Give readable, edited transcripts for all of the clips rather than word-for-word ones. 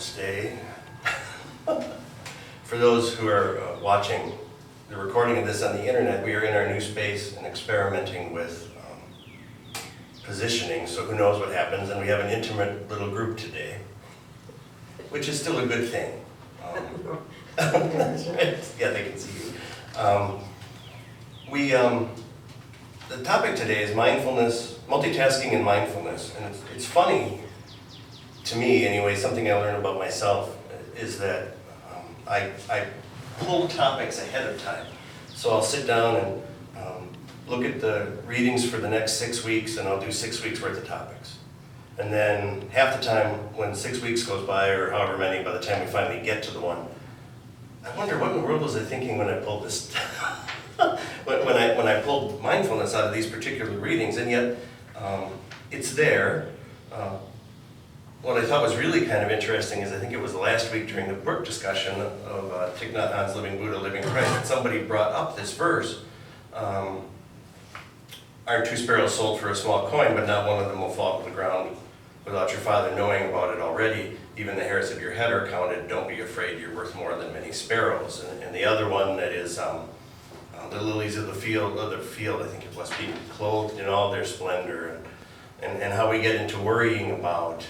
Stay. For those who are watching the recording of this on the internet, we are in our new space and experimenting with positioning, so who knows what happens, and we have an intimate little group today, which is still a good thing. Yeah, they can see you. The topic today is mindfulness, multitasking and mindfulness, and it's funny to me anyway, something I learned about myself is that I pull topics ahead of time. So I'll sit down and look at the readings for the next 6 weeks, and I'll do 6 weeks worth of topics. And then half the time when 6 weeks goes by, or however many, by the time we finally get to the one, I wonder what in the world was I thinking when I pulled this, when I pulled mindfulness out of these particular readings, and yet it's there. What I thought was really kind of interesting is I think it was last week during the book discussion of Thich Nhat Hanh's Living Buddha, Living Christ, that somebody brought up this verse. Aren't two sparrows sold for a small coin, but not one of them will fall to the ground without your Father knowing about it already. Even the hairs of your head are counted. Don't be afraid, you're worth more than many sparrows. And the other one that is the lilies of the field, I think it must be clothed in all their splendor. And how we get into worrying about,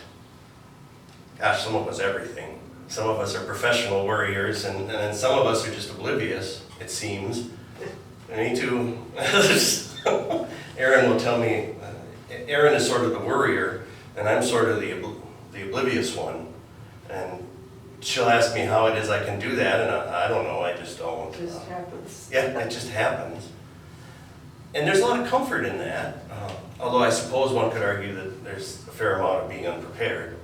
gosh, some of us everything. Some of us are professional worriers, and then some of us are just oblivious, it seems. Me too. Erin will tell me, Erin is sort of the worrier, and I'm sort of the oblivious one. And she'll ask me how it is I can do that, and I don't know, I just don't. It just happens. Yeah, it just happens. And there's a lot of comfort in that, although I suppose one could argue that there's a fair amount of being unprepared.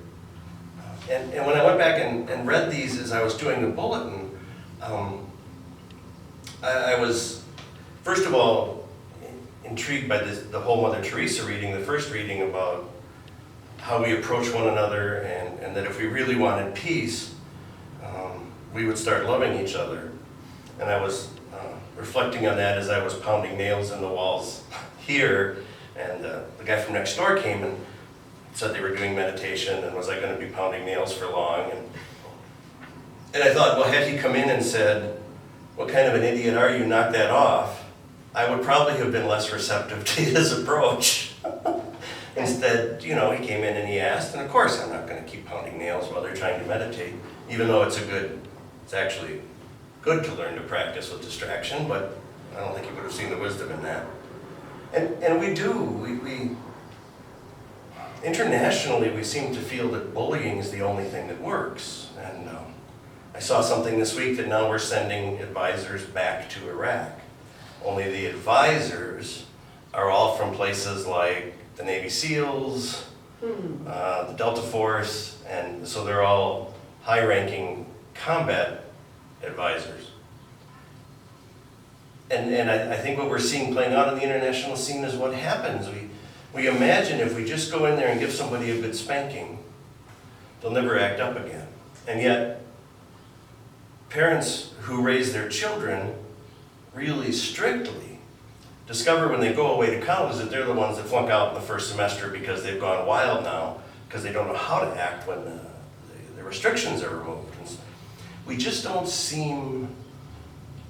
And when I went back and read these as I was doing the bulletin, I was, first of all, intrigued by the whole Mother Teresa reading, the first reading about how we approach one another, and that if we really wanted peace, we would start loving each other. And I was reflecting on that as I was pounding nails in the walls here, and the guy from next door came and said they were doing meditation, and was I going to be pounding nails for long? And I thought, well, had he come in and said, what kind of an idiot are you, knock that off, I would probably have been less receptive to his approach. Instead, he came in and he asked, and of course I'm not going to keep pounding nails while they're trying to meditate, even though it's actually good to learn to practice with distraction, but I don't think he would have seen the wisdom in that. And we do, internationally we seem to feel that bullying is the only thing that works. And I saw something this week that now we're sending advisors back to Iraq. Only the advisors are all from places like the Navy SEALs, the Delta Force, and so they're all high-ranking combat advisors. And I think what we're seeing playing out on the international scene is what happens. We imagine if we just go in there and give somebody a good spanking, they'll never act up again. And yet, parents who raise their children really strictly discover when they go away to college that they're the ones that flunk out in the first semester because they've gone wild now, because they don't know how to act when the restrictions are removed. And we just don't seem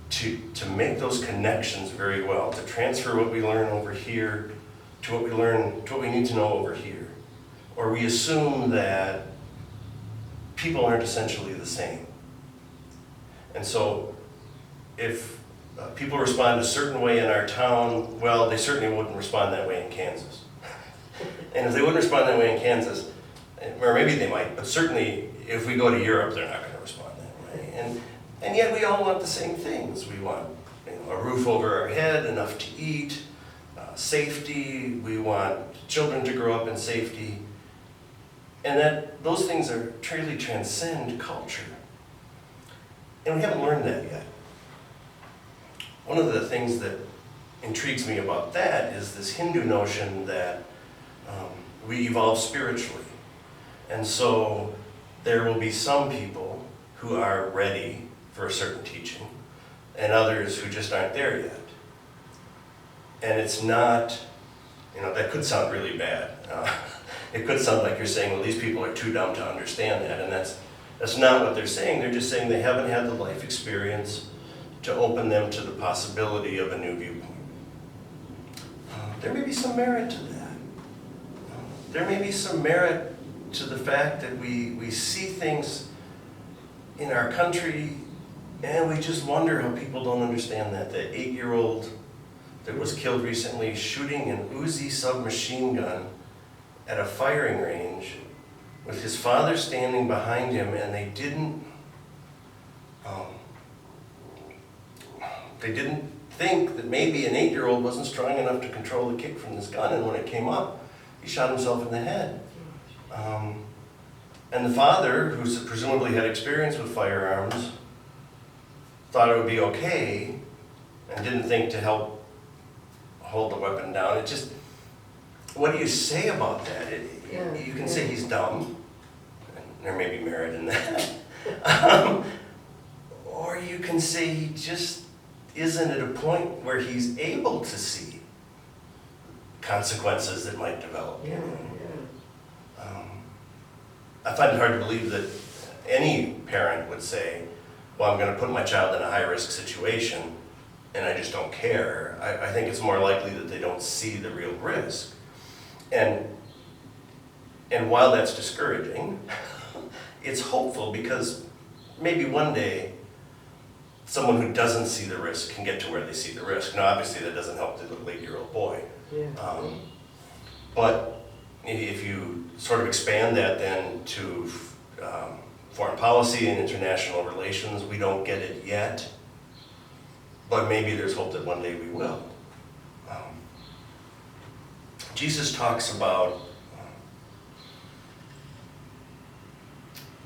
to make those connections very well, to transfer what we learn over here to what we need to know over here. Or we assume that people aren't essentially the same. And so if people respond a certain way in our town, well, they certainly wouldn't respond that way in Kansas. And if they wouldn't respond that way in Kansas, or maybe they might, but certainly if we go to Europe, they're not going to respond that way. And yet we all want the same things. We want a roof over our head, enough to eat, safety. We want children to grow up in safety. And that those things are truly transcend culture. And we haven't learned that yet. One of the things that intrigues me about that is this Hindu notion that we evolve spiritually. And so there will be some people who are ready for a certain teaching, and others who just aren't there yet. And it's not, that could sound really bad. It could sound like you're saying, well, these people are too dumb to understand that, and That's not what they're saying. They're just saying they haven't had the life experience to open them to the possibility of a new viewpoint. There may be some merit to that. There may be some merit to the fact that we see things in our country and we just wonder how people don't understand that. The 8-year-old that was killed recently shooting an Uzi submachine gun at a firing range with his father standing behind him, and they didn't think that maybe an 8-year-old wasn't strong enough to control the kick from this gun, and when it came up, he shot himself in the head. And the father, who presumably had experience with firearms, thought it would be okay and didn't think to help hold the weapon down. It just, what do you say about that? You can say he's dumb, and there may be merit in that. Or you can say he just isn't at a point where he's able to see consequences that might develop. I find it hard to believe that any parent would say, well, I'm going to put my child in a high-risk situation, and I just don't care. I think it's more likely that they don't see the real risk. And while that's discouraging, it's hopeful because maybe one day someone who doesn't see the risk can get to where they see the risk. Now, obviously, that doesn't help the little 8-year-old boy. But if you sort of expand that then to foreign policy and international relations, we don't get it yet, but maybe there's hope that one day we will. Jesus talks about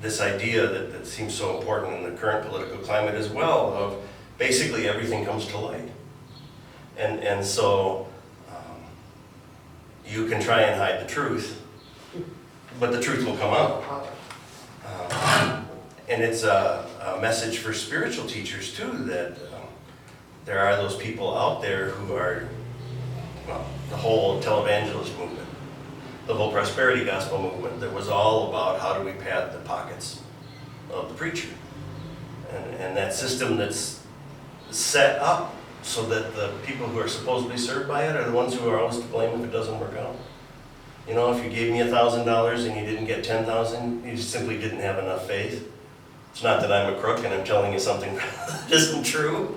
this idea that seems so important in the current political climate as well, of basically everything comes to light. And so you can try and hide the truth, but the truth will come out. And it's a message for spiritual teachers too, that there are those people out there who are, well, the whole televangelist movement, the whole prosperity gospel movement that was all about how do we pad the pockets of the preacher. And that system that's set up so that the people who are supposedly served by it are the ones who are always to blame if it doesn't work out. You know, if you gave me $1,000 and you didn't get 10,000, you simply didn't have enough faith. It's not that I'm a crook and I'm telling you something that isn't true.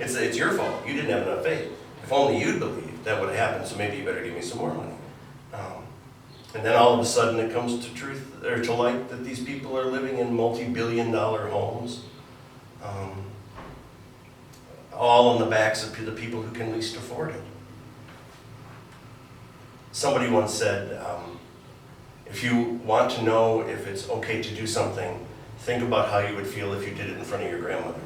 It's your fault. You didn't have enough faith. If only you'd believed, that would have happened, so maybe you better give me some more money. And then all of a sudden it comes to truth, or to light, that these people are living in multi-billion-dollar homes, all on the backs of the people who can least afford it. Somebody once said, if you want to know if it's okay to do something, think about how you would feel if you did it in front of your grandmother.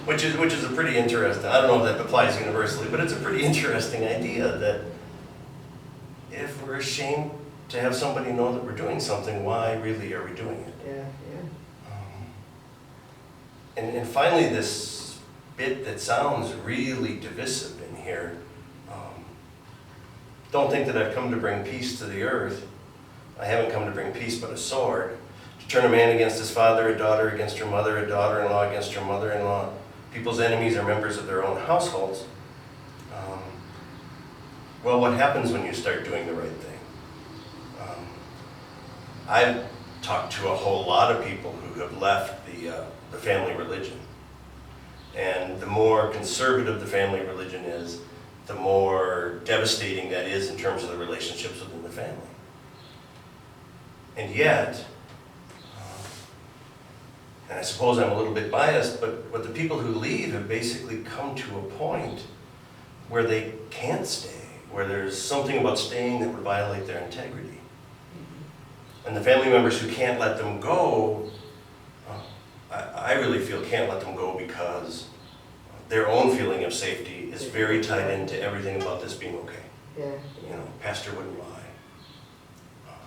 which is a pretty interesting, I don't know if that applies universally, but it's a pretty interesting idea that if we're ashamed to have somebody know that we're doing something, why really are we doing it? And finally, this bit that sounds really divisive in here, don't think that I've come to bring peace to the earth. I haven't come to bring peace but a sword. To turn a man against his father, a daughter against her mother, a daughter-in-law against her mother-in-law. People's enemies are members of their own households. Well, what happens when you start doing the right thing? I've talked to a whole lot of people who have left the family religion. And the more conservative the family religion is, the more devastating that is in terms of the relationships within the family. And yet, and I suppose I'm a little bit biased, but the people who leave have basically come to a point where they can't stay, where there's something about staying that would violate their integrity. And the family members who can't let them go, I really feel can't let them go because their own feeling of safety is very tied into everything about this being okay. You know, pastor wouldn't lie.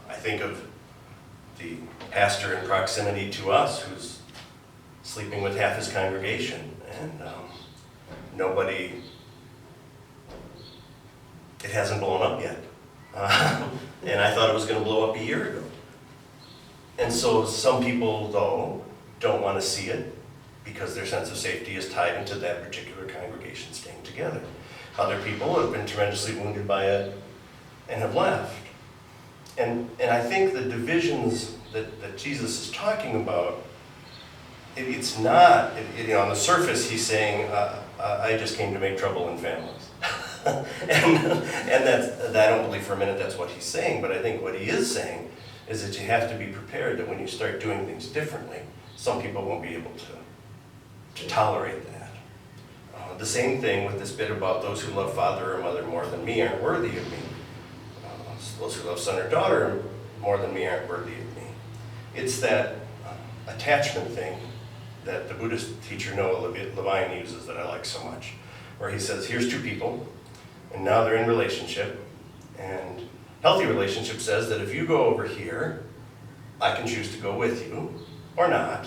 I think of the pastor in proximity to us who's sleeping with half his congregation, and it hasn't blown up yet. And I thought it was going to blow up a year ago. And so some people, though, don't want to see it because their sense of safety is tied into that particular congregation staying together. Other people have been tremendously wounded by it and have left. And I think the divisions that Jesus is talking about, it's not, on the surface he's saying, I just came to make trouble in families. and I don't believe for a minute that's what he's saying, but I think what he is saying is that you have to be prepared that when you start doing things differently, some people won't be able to tolerate that. The same thing with this bit about those who love father or mother more than me aren't worthy of me. Those who love son or daughter more than me aren't worthy of me. It's that attachment thing that the Buddhist teacher Noah Levine uses that I like so much, where he says, here's two people, and now they're in relationship, and healthy relationship says that if you go over here, I can choose to go with you, or not,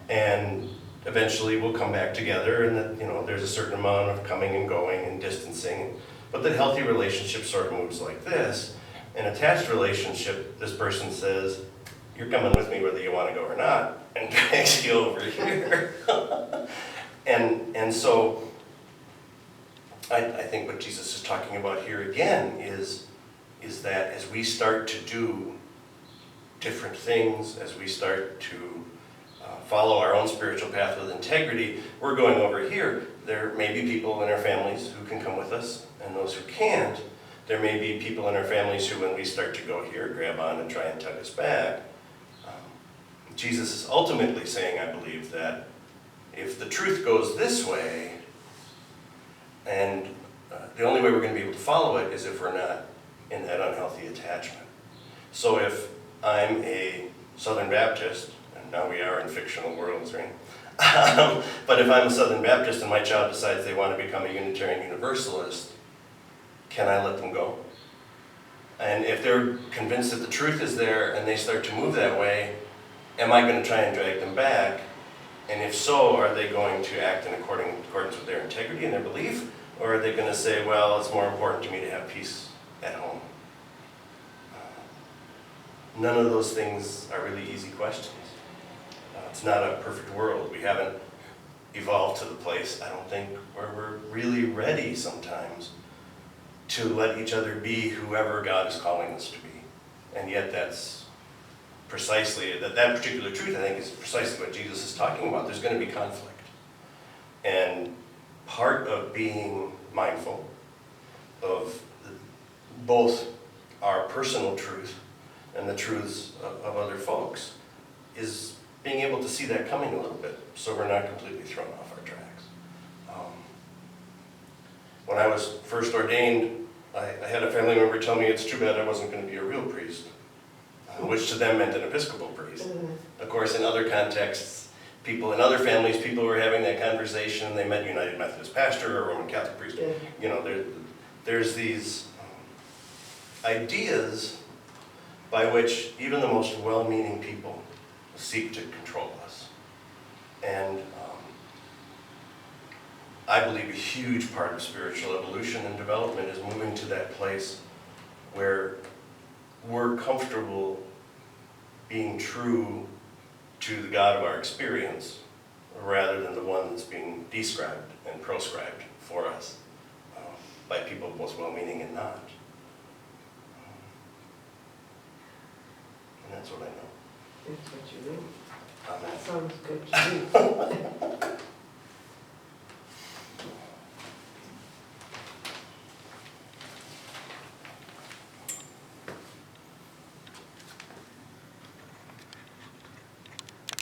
and eventually we'll come back together, and that, there's a certain amount of coming and going and distancing, but the healthy relationship sort of moves like this. An attached relationship, this person says, you're coming with me whether you want to go or not, and drags you over here. and so I think what Jesus is talking about here again is that as we start to do different things, as we start to follow our own spiritual path with integrity, we're going over here. There may be people in our families who can come with us, and those who can't. There may be people in our families who, when we start to go here, grab on and try and tug us back. Jesus is ultimately saying, I believe, that if the truth goes this way, and the only way we're going to be able to follow it is if we're not in that unhealthy attachment. So if I'm a Southern Baptist, and now we are in fictional worlds, right? But if I'm a Southern Baptist and my child decides they want to become a Unitarian Universalist, can I let them go? And if they're convinced that the truth is there and they start to move that way, am I going to try and drag them back? And if so, are they going to act in accordance with their integrity and their belief? Or are they going to say, well, it's more important to me to have peace at home? None of those things are really easy questions. It's not a perfect world. We haven't evolved to the place, I don't think, where we're really ready sometimes to let each other be whoever God is calling us to be. And yet that's precisely, that particular truth, I think, is precisely what Jesus is talking about. There's going to be conflict. And part of being mindful of both our personal truth and the truths of other folks is being able to see that coming a little bit so we're not completely thrown off our tracks. When I was first ordained, I had a family member tell me it's too bad I wasn't going to be a real priest, which to them meant an Episcopal priest. Of course, in other contexts, people in other families, people were having that conversation. They met United Methodist pastor or Roman Catholic priest. There's these ideas by which even the most well-meaning people seek to control us. And I believe a huge part of spiritual evolution and development is moving to that place where we're comfortable being true to the God of our experience rather than the one that's being described and proscribed for us by people both well-meaning and not. And that's what I know. That's what you mean. Amen. That sounds good to me.